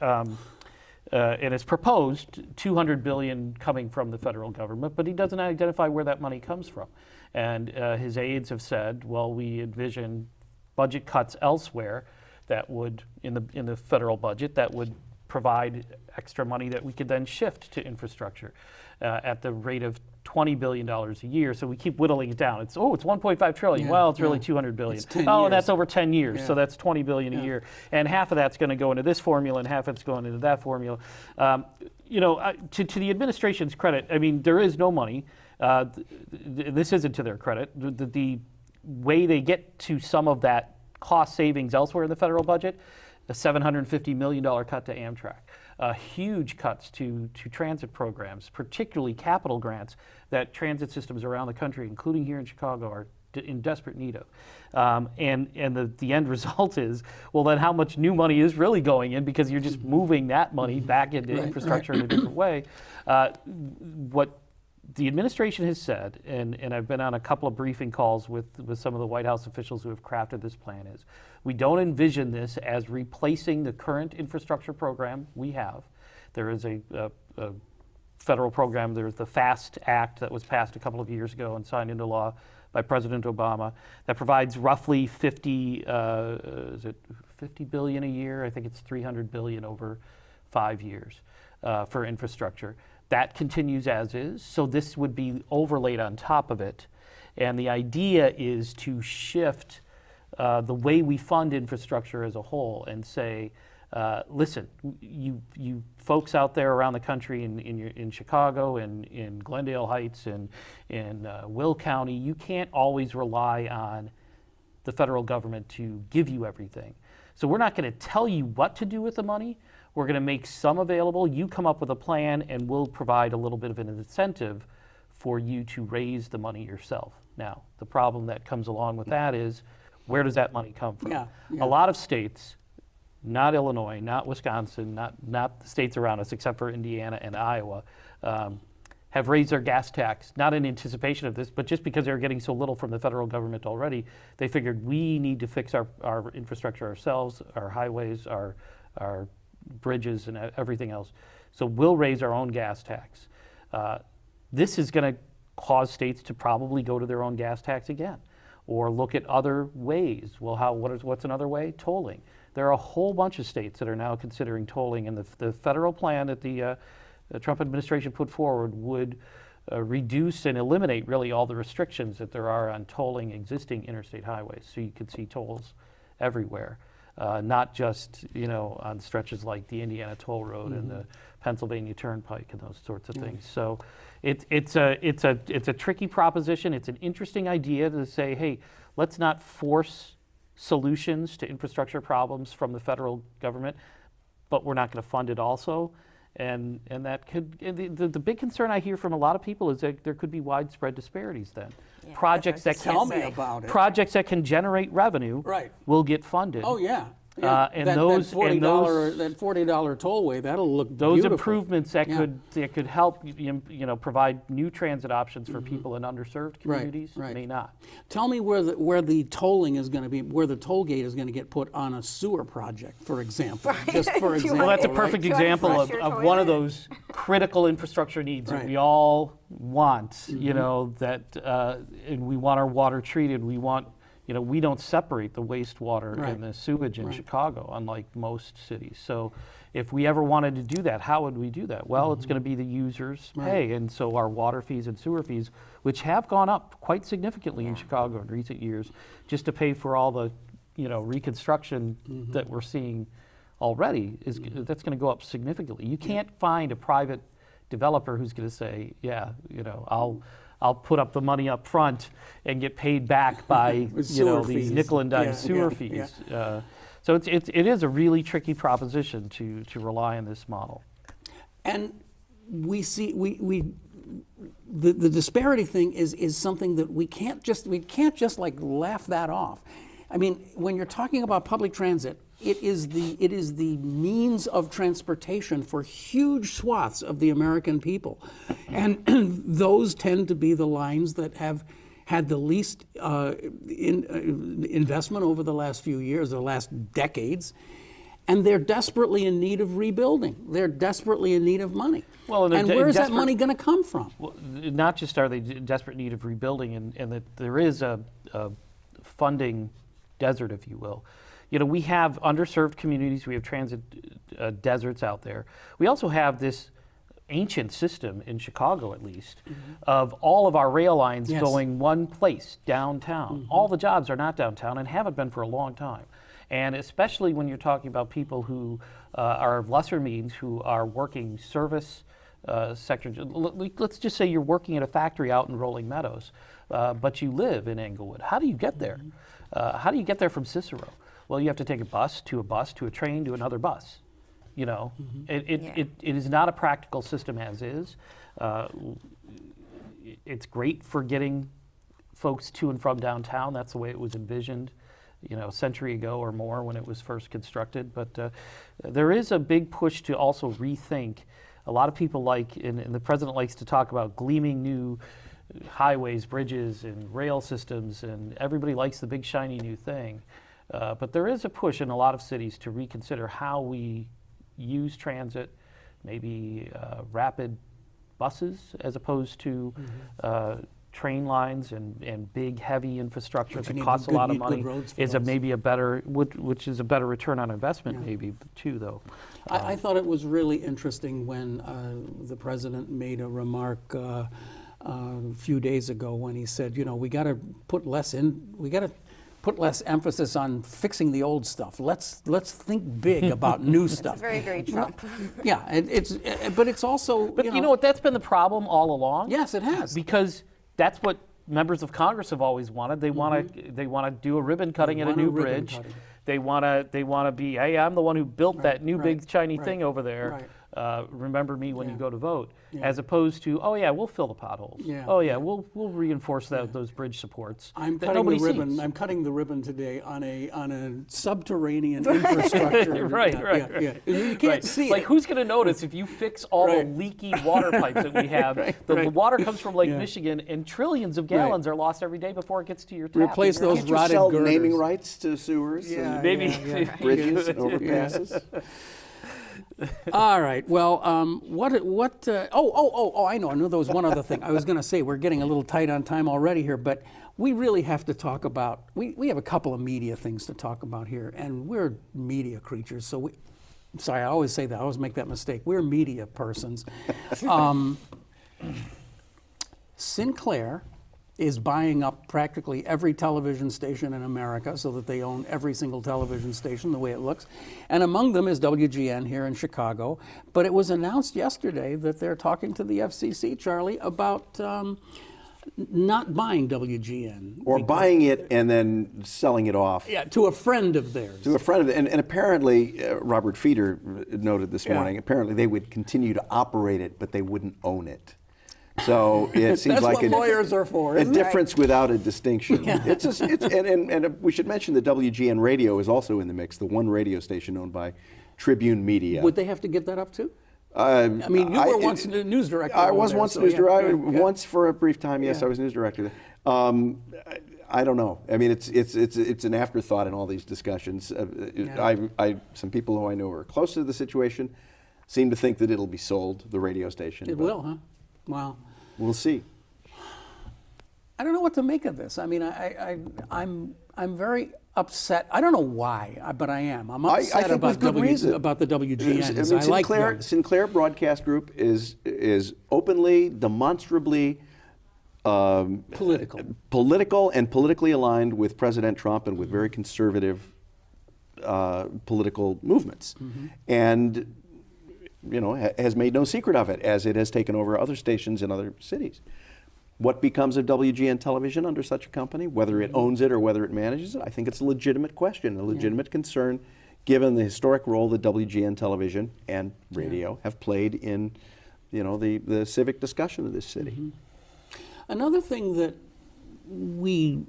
and has proposed $200 billion coming from the federal government, but he doesn't identify where that money comes from. And his aides have said, well, we envision budget cuts elsewhere that would, in the federal budget, that would provide extra money that we could then shift to infrastructure at the rate of $20 billion a year. So we keep whittling it down. It's 1.5 trillion. Well, it's really 200 billion. It's 10 and years. that's over 10 years. Yeah. So that's 20 billion a year. And half of that's going to go into this formula and half of it's going into that formula. To the administration's credit, I mean, there is no money. This isn't to their credit. The way they get to some of that cost savings elsewhere in the federal budget, a $750 million cut to Amtrak. Huge cuts to transit programs, particularly capital grants that transit systems around the country, including here in Chicago, are in desperate need of. And the end result is, well, then how much new money is really going in, because you're just moving that money back into infrastructure in a different way. What the administration has said, and I've been on a couple of briefing calls with some of the White House officials who have crafted this plan, is we don't envision this as replacing the current infrastructure program we have. There is a federal program, there's the FAST Act that was passed a couple of years ago and signed into law by President Obama that provides roughly 50 billion a year? I think it's 300 billion over 5 years for infrastructure. That continues as is, so this would be overlaid on top of it. And the idea is to shift the way we fund infrastructure as a whole and say, listen, you folks out there around the country in Chicago and in Glendale Heights and in Will County, you can't always rely on the federal government to give you everything. So we're not going to tell you what to do with the money. We're going to make some available. You come up with a plan, and we'll provide a little bit of an incentive for you to raise the money yourself. Now, the problem that comes along with that is, where does that money come from? Yeah. A lot of states, not Illinois, not Wisconsin, not the states around us, except for Indiana and Iowa, have raised their gas tax, not in anticipation of this, but just because they're getting so little from the federal government already. They figured we need to fix our infrastructure ourselves, our highways, our bridges, and everything else. So we'll raise our own gas tax. This is going to cause states to probably go to their own gas tax again, or look at other ways. Well, what's another way? Tolling. There are a whole bunch of states that are now considering tolling, and the federal plan that the Trump administration put forward would reduce and eliminate really all the restrictions that there are on tolling existing interstate highways. So you could see tolls everywhere, not just on stretches like the Indiana Toll Road and the Pennsylvania Turnpike and those sorts of things. So it's a tricky proposition. It's an interesting idea to say, hey, let's not force solutions to infrastructure problems from the federal government, but we're not going to fund it also. And that could, the big concern I hear from a lot of people is that there could be widespread disparities then. Yeah, Projects that that's what I was Tell gonna me say. about it. projects that can generate revenue Right. will get funded. Oh, yeah. And those that $40 tollway, that'll look those beautiful. improvements that Yeah. could help provide new transit options for people in underserved communities right. may not. Tell me where the tolling is going to be, where the toll gate is going to get put on a sewer project, for example. Just for Do you example. Well, that's a Right. perfect Do you wanna example flush of your one of toilet? those critical infrastructure needs that Right. we all want. That and we want our water treated. We want. We don't separate the wastewater Right. and the sewage in Right. Chicago, unlike most cities. So if we ever wanted to do that, how would we do that? Well, it's going to be the users pay. And so our water fees and sewer fees, which have gone up quite significantly in Chicago in recent years, just to pay for all the reconstruction that we're seeing already, that's going to go up significantly. You can't find a private developer who's going to say, I'll put up the money up front and get paid back by Sewer these fees. nickel and dime Yeah, sewer yeah, fees. So it is a really tricky proposition to rely on this model. And we see the disparity thing is something that we can't just like laugh that off. I mean, when you're talking about public transit, it is the means of transportation for huge swaths of the American people, and those tend to be the lines that have had the least investment over the last few years, the last decades. And they're desperately in need of rebuilding. They're desperately in need of money. Well, and where is that money going to come from? Well, not just are they in desperate need of rebuilding, and that there is a funding desert, if you will. We have underserved communities. We have transit deserts out there. We also have this ancient system in Chicago, at least, of all of our rail lines going one place, downtown. All the jobs are not downtown and haven't been for a long time. And especially when you're talking about people who are of lesser means, who are working service sector. Let's just say you're working at a factory out in Rolling Meadows, but you live in Englewood. How do you get there? How do you get there from Cicero? Well, you have to take a bus, to a train, to another bus. It is not a practical system as is. It's great for getting folks to and from downtown. That's the way it was envisioned, a century ago or more when it was first constructed. But there is a big push to also rethink. A lot of people and the president likes to talk about gleaming new highways, bridges, and rail systems, and everybody likes the big shiny new thing. But there is a push in a lot of cities to reconsider how we use transit, maybe rapid buses as opposed to train lines and big, heavy infrastructure that costs a lot of money is maybe a better, which is a better return on investment maybe too, though. I thought it was really interesting when the president made a remark a few days ago when he said, we got to put less emphasis on fixing the old stuff. Let's think big about new stuff. It's very, very Trump. Yeah, but it's also. But you know what? That's been the problem all along. Yes, it has. Because that's what members of Congress have always wanted. They want to do a ribbon cutting at a new bridge. They want to be, hey, I'm the one who built that new big shiny thing over there. Remember me when you go to vote, as opposed to, oh yeah, we'll fill the potholes. Oh yeah, we'll reinforce those bridge supports. I'm cutting the ribbon. I'm cutting the ribbon today on a subterranean infrastructure. Right. You can't see it. Like, who's going to notice if you fix all the leaky water pipes that we have? The water comes from Lake Michigan, and trillions of gallons are lost every day before it gets to your tap. Replace those Can't you rotted sell girders. naming rights to sewers and bridges and overpasses? All right. Well, I know. I knew there was one other thing. I was going to say we're getting a little tight on time already here, but we really have to talk about. We have a couple of media things to talk about here, and we're media creatures. So sorry, I always say that. I always make that mistake. We're media persons. Sinclair is buying up practically every television station in America so that they own every single television station the way it looks. And among them is WGN here in Chicago. But it was announced yesterday that they're talking to the FCC, Charlie, about not buying WGN. Or buying it and then selling it off. Yeah, to a friend of theirs. To a friend of it. And apparently, Robert Feeder noted this morning, apparently they would continue to operate it, but they wouldn't own it. So it seems That's like what lawyers are for, a isn't it? difference without a distinction. It's just, and we should mention that WGN Radio is also in the mix, the one radio station owned by Tribune Media. Would they have to give that up too? I mean, you were once the news director. I was once news director. Yeah. Once for a brief time, yes, I was news director. I don't know. I mean, it's an afterthought in all these discussions. Some people who I know are close to the situation seem to think that it'll be sold, the radio station. It will, huh? Wow. We'll see. I don't know what to make of this. I mean, I'm very upset. I don't know why, but I am. I'm upset I think about with good reason. about the WGN. I mean, Sinclair Broadcast Group is openly, demonstrably political and politically aligned with President Trump and with very conservative political movements, and has made no secret of it, as it has taken over other stations in other cities. What becomes of WGN Television under such a company, whether it owns it or whether it manages it, I think it's a legitimate question, a legitimate concern, given the historic role that WGN Television and radio have played in, the civic discussion of this city. Another thing that we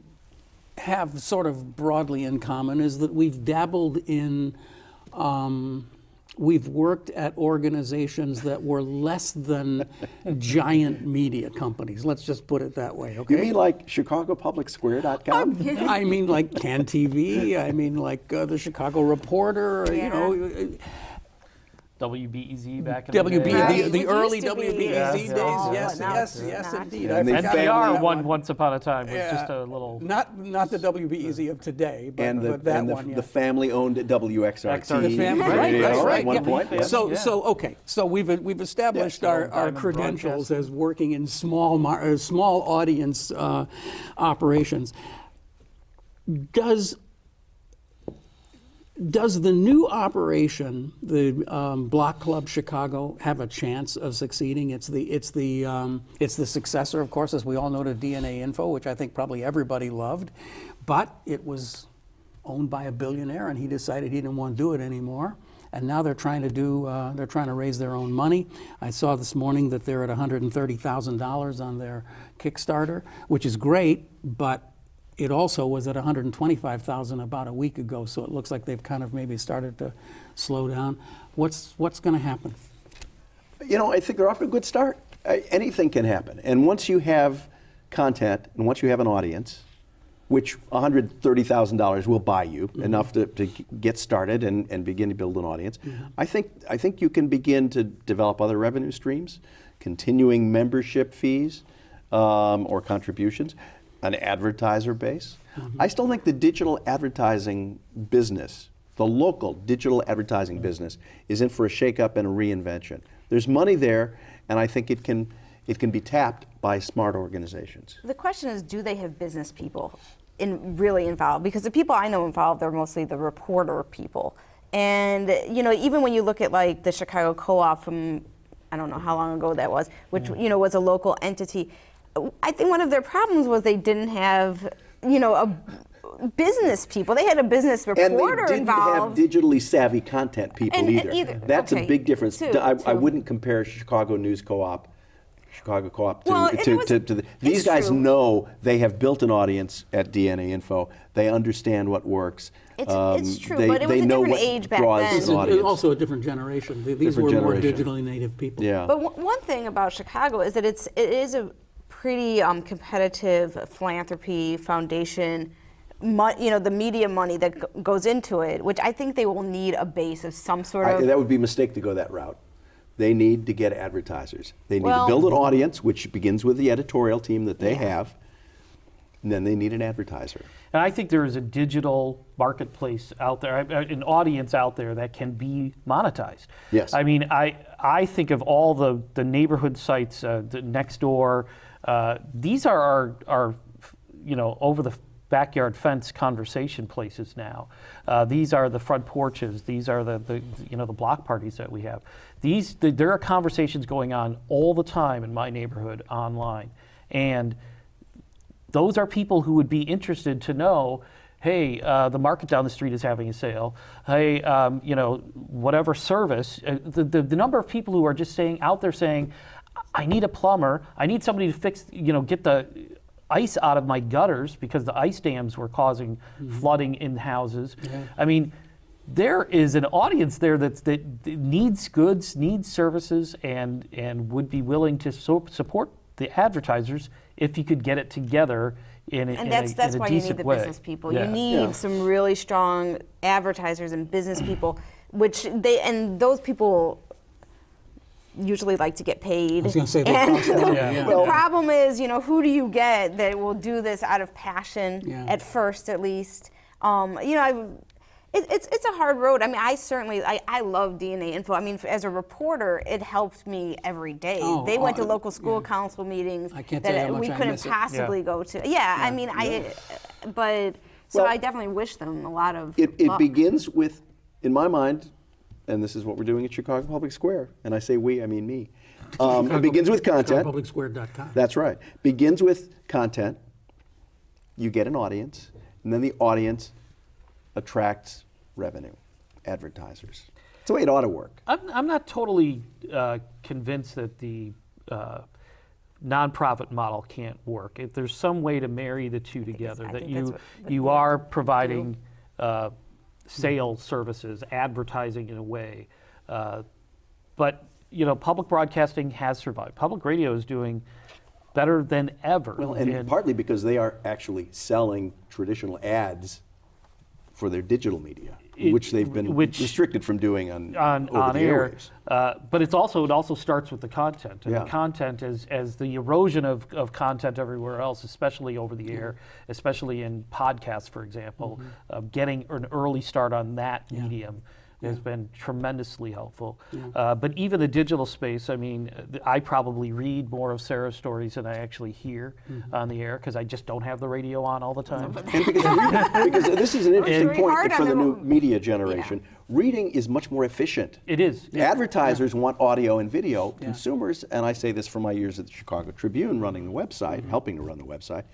have sort of broadly in common is that we've dabbled in. We've worked at organizations that were less than giant media companies. Let's just put it that way, okay? You mean like ChicagoPublicSquare.com? I mean like Can TV. I mean like the Chicago Reporter. WBEZ back in the day. WBEZ, the early used to be. WBEZ days. Oh, Yes, now yes, it's yes, not. indeed. And I the forgot NPR about that one. once upon a time was just a little. Not the WBEZ of today, but that one. The family-owned WXRT. The family, right. At one point. Yeah. So we've established our credentials as working in small audience operations. Does the new operation, the Block Club Chicago, have a chance of succeeding? It's the successor, of course, as we all know, to DNAInfo, which I think probably everybody loved, but it was owned by a billionaire, and he decided he didn't want to do it anymore. And now they're trying to raise their own money. I saw this morning that they're at $130,000 on their Kickstarter, which is great, but it also was at $125,000 about a week ago, so it looks like they've kind of maybe started to slow down. What's going to happen? I think they're off to a good start. Anything can happen. And once you have content and once you have an audience, which $130,000 will buy you enough to get started and begin to build an audience, I think you can begin to develop other revenue streams, continuing membership fees or contributions, an advertiser base. I still think the digital advertising business, the local digital advertising business, is in for a shakeup and a reinvention. There's money there, and I think it can be tapped by smart organizations. The question is, do they have business people really involved? Because the people I know involved are mostly the reporter people. And even when you look at like the Chicago Co-op from, I don't know how long ago that was, which was a local entity, I think one of their problems was they didn't have, a business people. They had a business reporter and they didn't involved. have digitally savvy content people And either. That's okay, a big difference. too. I wouldn't compare Chicago Co-op Well, to these it's guys true. know they have built an audience at DNAInfo. They understand what works. It's true, they, but it was they a know different what age back draws then. an It's audience. also a different generation. These Different were more generation. digitally native people. Yeah. But one thing about Chicago is that it is a pretty competitive philanthropy foundation. The media money that goes into it, which I think they will need a base of some sort of. That would be a mistake to go that route. They need to get advertisers. They need Well- to build an audience, which begins with the editorial team that they have, and then they need an advertiser. And I think there is a digital marketplace out there, an audience out there that can be monetized. Yes. I mean, I think of all the neighborhood sites, the Nextdoor. These are our over the backyard fence conversation places now. These are the front porches. These are the block parties that we have. There are conversations going on all the time in my neighborhood online, and those are people who would be interested to know, hey, the market down the street is having a sale. Hey, whatever service. The number of people who are just out there saying, I need a plumber. I need somebody to fix, get the ice out of my gutters because the ice dams were causing flooding in houses. Yeah. I mean, there is an audience there that needs goods, needs services, and would be willing to support the advertisers if you could get it together in a That's why you need decent the way. business people. Yeah. You need some really strong advertisers and business people, and those people usually like to get paid. I was going to say they And cost a lot. the problem is, who do you get that will do this out of passion at first, at least? It's a hard road. I mean, I love DNAInfo. I mean, as a reporter, it helped me every day. They went to local school council meetings I can't tell you how that much we I couldn't miss it. possibly go to. I mean, Well, I definitely wish them a lot of It luck. begins with, in my mind, and this is what we're doing at Chicago Public Square, and I say we, I mean me. It begins with content. ChicagoPublicSquare.com. That's right. Begins with content. You get an audience, and then the audience attracts revenue, advertisers. It's the way it ought to work. I'm not totally convinced that the nonprofit model can't work. If there's some way to marry the two together, I that think that's you what are providing sales services, advertising in a way, but public broadcasting has survived. Public radio is doing better than ever. Well, and partly because they are actually selling traditional ads for their digital media, which they've been restricted from doing on over the air. airwaves. But it also starts with the content. And Yeah. the content as the erosion of content everywhere else, especially over the air, especially in podcasts, for example, getting an early start on that medium has been tremendously helpful. But even the digital space, I mean, I probably read more of Sarah's stories than I actually hear on the air because I just don't have the radio on all the time. And because this is an interesting very point hard for on the the new media generation. Reading is much more efficient. It is. Advertisers want audio and video. Consumers, and I say this from my years at the Chicago Tribune running the website, helping to run the website,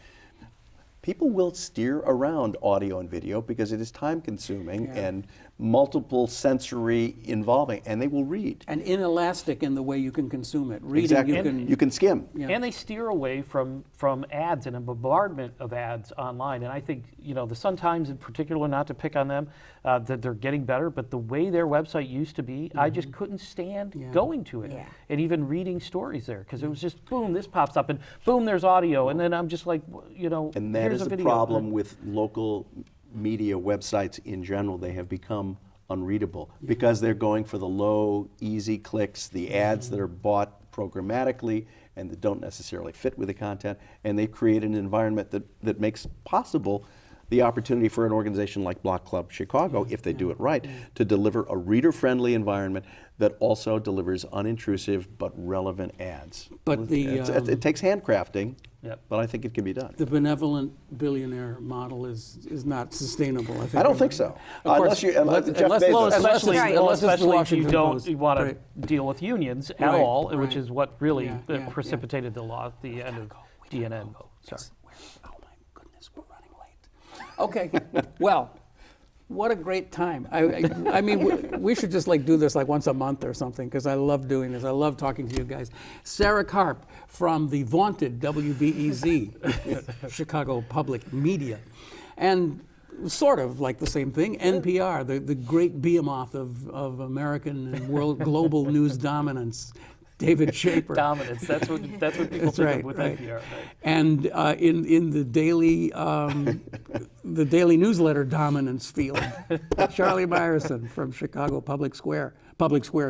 people will steer around audio and video because it is time consuming and multiple sensory involving, and they will read. And inelastic in the way you can consume it. Reading, Exactly. You can skim. And they steer away from ads and a bombardment of ads online. And I think, the Sun-Times in particular, not to pick on them, that they're getting better, but the way their website used to be, I just couldn't stand going to it and even reading stories there because it was just, boom, this pops up and boom, there's audio. And then I'm just like, And that here's is a the video. problem with local media websites in general. They have become unreadable because they're going for the low, easy clicks, the ads that are bought programmatically and that don't necessarily fit with the content, and they've created an environment that makes possible the opportunity for an organization like Block Club Chicago, if they do it right, to deliver a reader-friendly environment that also delivers unintrusive but relevant ads. But it takes handcrafting, Yep. but I think it can be done. the benevolent billionaire model is not sustainable. I don't think so. Of course, Unless Jeff unless- Bezos. Well, Unless especially, it's- unless it's the especially if you Washington don't Post. want to Right. deal with unions at Right, all, which right. is what really Yeah, yeah, precipitated the law at the end of DNAInfo. Sorry. Oh my goodness, we're running late. Okay, well, what a great time. I mean, we should just like do this like once a month or something, because I love doing this. I love talking to you guys. Sarah Karp from the vaunted WBEZ, Chicago Public Media. And sort of like the same thing, NPR, the great behemoth of American and world global news dominance. David Schaper. Dominance. That's what people think right, of with right. NPR. Right. And in the daily newsletter dominance field, Charlie Meyerson from Chicago Public Square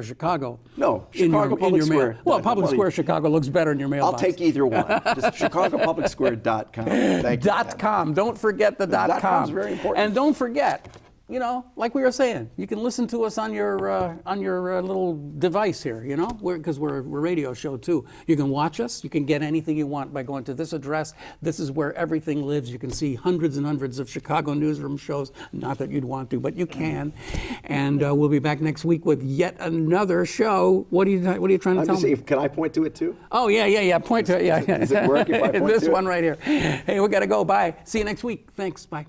Chicago. No, in Chicago Public your Square. Mail. Well, Public Square Chicago looks better in your I'll mailbox. take either one. Just chicagopublicsquare.com. Thank you. .com. Don't forget the .com .com. is very important. And don't forget, you know, like we were saying, you can listen to us on your little device here, you know, because we're a radio show too. You can watch us. You can get anything you want by going to this address. This is where everything lives. You can see hundreds and hundreds of Chicago Newsroom shows. Not that you'd want to, but you can. And we'll be back next week with yet another show. What are you trying to tell me? Can I point to it too? Oh yeah. Point to it. Yeah. Does it work if I point This to it? one right here. Hey, we got to go. Bye. See you next week. Thanks. Bye.